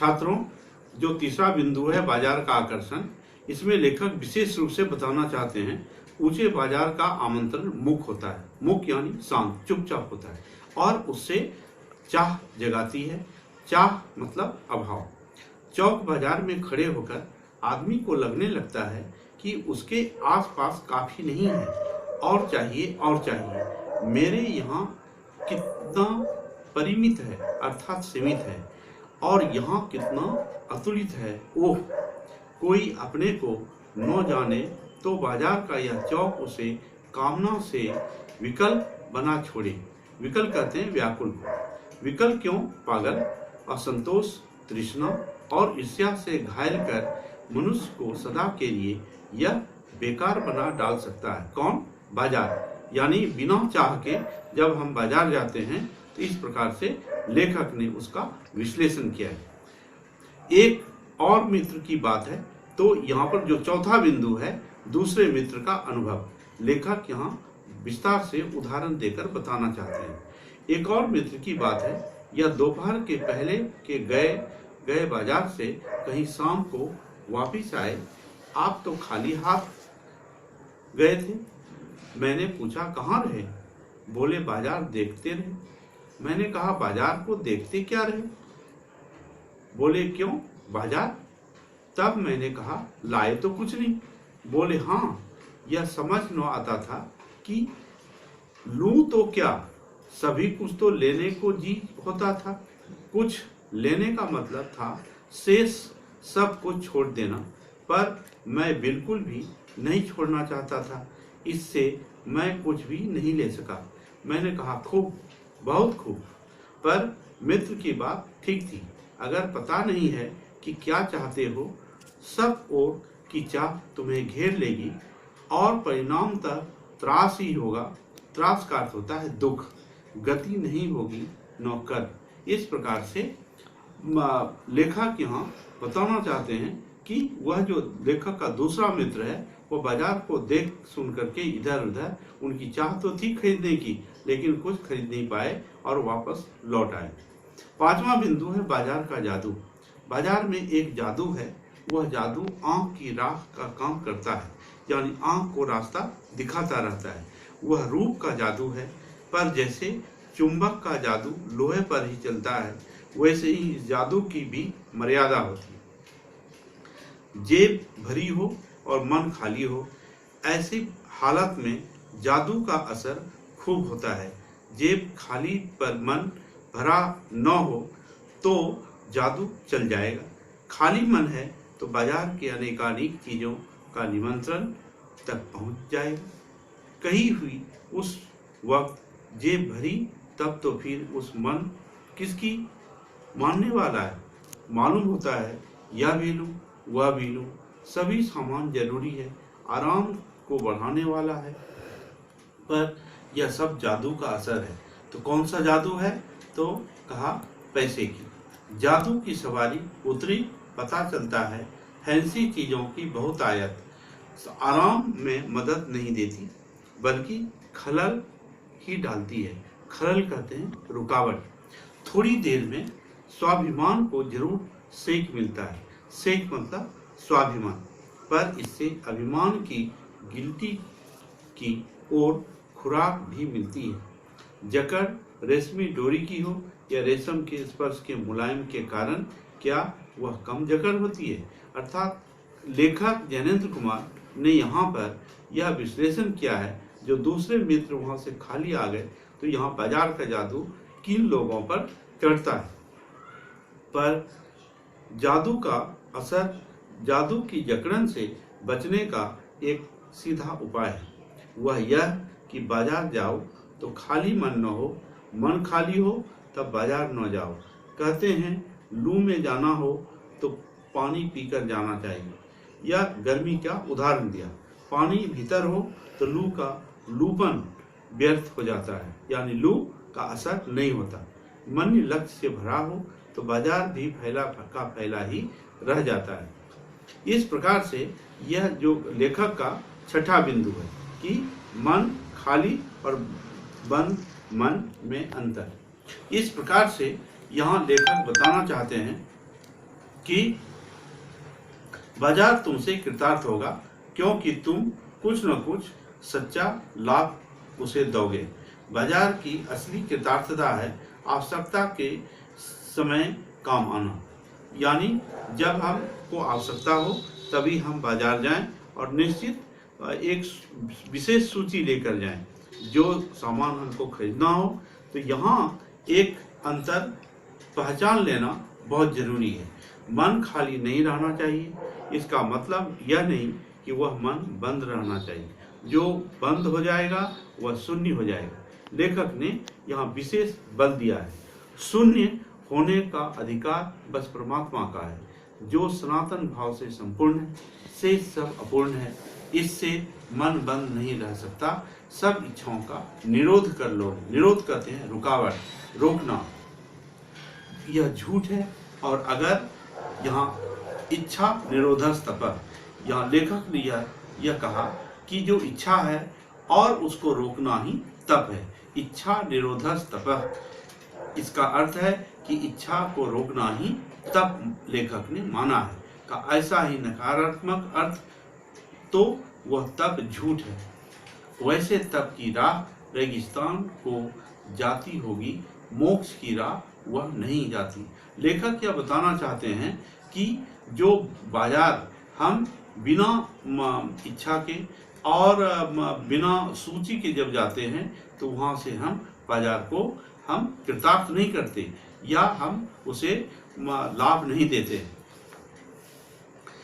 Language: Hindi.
छात्रों, जो तीसरा बिंदु है बाजार का आकर्षण, इसमें लेखक विशेष रूप से बताना चाहते हैं ऊंचे बाजार का आमंत्रण मुख होता है। मुख यानी शांत, चुपचाप होता है और उससे चाह जगाती है। चाह मतलब अभाव। चौक बाजार में खड़े होकर आदमी को लगने लगता है कि उसके आसपास काफी नहीं है, और चाहिए और चाहिए। मेरे यहाँ कितना परिमित है अर्थात सीमित है, और यहाँ कितना अतुलित है। ओह, कोई अपने को न जाने तो बाजार का यह चौक उसे कामना से विकल बना छोड़े। विकल कहते हैं व्याकुल को। विकल क्यों? पागल, असंतोष, तृष्णा और ईर्ष्या से घायल कर मनुष्य को सदा के लिए यह बेकार बना डाल सकता है। कौन? बाजार। यानी बिना चाह के जब हम बाजार जाते हैं तो इस प्रकार से लेखक ने उसका विश्लेषण किया है। एक और मित्र की बात है, तो यहाँ पर जो चौथा बिंदु है दूसरे मित्र का अनुभव, लेखक यहाँ विस्तार से उदाहरण देकर बताना चाहते हैं। एक और मित्र की बात है, यह दोपहर के पहले के गए बाजार से कहीं शाम को वापिस आए। आप तो खाली हाथ गए थे। मैंने पूछा कहाँ रहे? बोले बाजार देखते रहे। मैंने कहा बाजार को देखते क्या रहे? बोले क्यों बाजार? तब मैंने कहा लाए तो कुछ नहीं। बोले हाँ, यह समझ न आता था कि लूं तो क्या, सभी कुछ तो लेने को जी होता था। कुछ लेने का मतलब था शेष सब कुछ छोड़ देना, पर मैं बिल्कुल भी नहीं छोड़ना चाहता था। इससे मैं कुछ भी नहीं ले सका। मैंने कहा खूब, बहुत खूब। पर मित्र की बात ठीक थी। अगर पता नहीं है कि क्या चाहते हो, सब ओर की चाह तुम्हें घेर लेगी और परिणामतः त्रास ही होगा। त्रास का अर्थ होता है दुख। गति नहीं होगी नौकर। इस प्रकार से लेखक यहाँ बताना चाहते हैं कि वह जो लेखक का दूसरा मित्र है वो बाजार को देख सुन करके इधर उधर, उनकी चाह तो थी खरीदने की, लेकिन कुछ खरीद नहीं पाए और वापस लौट आए। पांचवा बिंदु है बाजार का जादू। बाजार में एक जादू है। वह जादू आंख की राह का काम करता है, यानी आंख को रास्ता दिखाता रहता है। वह रूप का जादू है, पर जैसे चुंबक का जादू लोहे पर ही चलता है, वैसे ही इस जादू की भी मर्यादा होती है। जेब भरी हो और मन खाली हो, ऐसी हालत में जादू का असर खूब होता है। जेब खाली पर मन भरा न हो तो जादू चल जाएगा। खाली मन है तो बाजार के अनेकानेक चीजों का निमंत्रण तक पहुंच जाएगा। कही हुई उस वक्त जेब भरी, तब तो फिर उस मन किसकी मानने वाला है? मालूम होता है यह भी लूं वह भी लूं, सभी सामान जरूरी है, आराम को बढ़ाने वाला है, पर यह सब जादू का असर है। तो कौन सा जादू है? तो कहा पैसे की। जादू की सवारी उतरी, पता चलता है फैंसी चीजों की बहुत आयत आराम में मदद नहीं देती, बल्कि खलल ही डालती है। खलल कहते हैं रुकावट। थोड़ी देर में स्वाभिमान को जरूर सेक मिलता है। सेक मतलब स्वाभिमान, पर इससे अभिमान की गिल्टी की ओर खुराक भी मिलती है। जकड़ रेशमी डोरी की हो या रेशम के स्पर्श के मुलायम के कारण, क्या वह कम जकड़ होती है? अर्थात लेखक जैनेन्द्र कुमार ने यहाँ पर यह विश्लेषण किया है। जो दूसरे मित्र वहाँ से खाली आ गए, तो यहाँ बाजार का जादू किन लोगों पर चढ़ता है? पर जादू का असर, जादू की जकड़न से बचने का एक सीधा उपाय है। वह यह कि बाजार जाओ तो खाली मन न हो, मन खाली हो तब बाजार न जाओ। कहते हैं लू में जाना हो तो पानी पीकर जाना चाहिए। या गर्मी का उदाहरण दिया। पानी भीतर हो तो लू का लूपन व्यर्थ हो जाता है, यानी लू का असर नहीं होता। मन लक्ष्य से भरा हो तो बाजार भी फैला ही रह जाता है। इस प्रकार से यह जो लेखक का छठा बिंदु है कि मन खाली और बंद मन में अंतर। इस प्रकार से यहाँ लेखक बताना चाहते हैं कि बाजार तुमसे कृतार्थ होगा, क्योंकि तुम कुछ न कुछ सच्चा लाभ उसे दोगे। बाजार की असली कृतार्थता है आवश्यकता के समय काम आना, यानी जब हमको आवश्यकता हो तभी हम बाजार जाएं और निश्चित एक विशेष सूची लेकर जाएं जो सामान हमको खरीदना हो। तो यहाँ एक अंतर पहचान लेना बहुत जरूरी है। मन खाली नहीं रहना चाहिए, इसका मतलब यह नहीं कि वह मन बंद रहना चाहिए। जो बंद हो जाएगा वह शून्य हो जाएगा। लेखक ने यहाँ विशेष बल दिया है। शून्य होने का अधिकार बस परमात्मा का है, जो सनातन भाव से संपूर्ण है, से सब अपूर्ण है। इससे मन बंद नहीं रह सकता। सब इच्छाओं का निरोध कर लो। निरोध करते हैं रुकावट, रोकना। यह झूठ है। और अगर यहाँ इच्छा निरोधस तप, यहाँ लेखक ने यह कहा कि जो इच्छा है और उसको रोकना ही तप है। इच्छा निरोधस तप, इसका अर्थ है कि इच्छा को रोकना ही तप लेखक ने माना है। का ऐसा ही नकारात्मक अर्थ तो वह तप झूठ है। वैसे तप की राह रेगिस्तान को जाती होगी, मोक्ष की राह वह नहीं जाती। लेखक क्या बताना चाहते हैं कि जो बाजार हम बिना इच्छा के और बिना सूची के जब जाते हैं तो वहाँ से हम बाजार को हम कृतार्थ नहीं करते या हम उसे लाभ नहीं देते।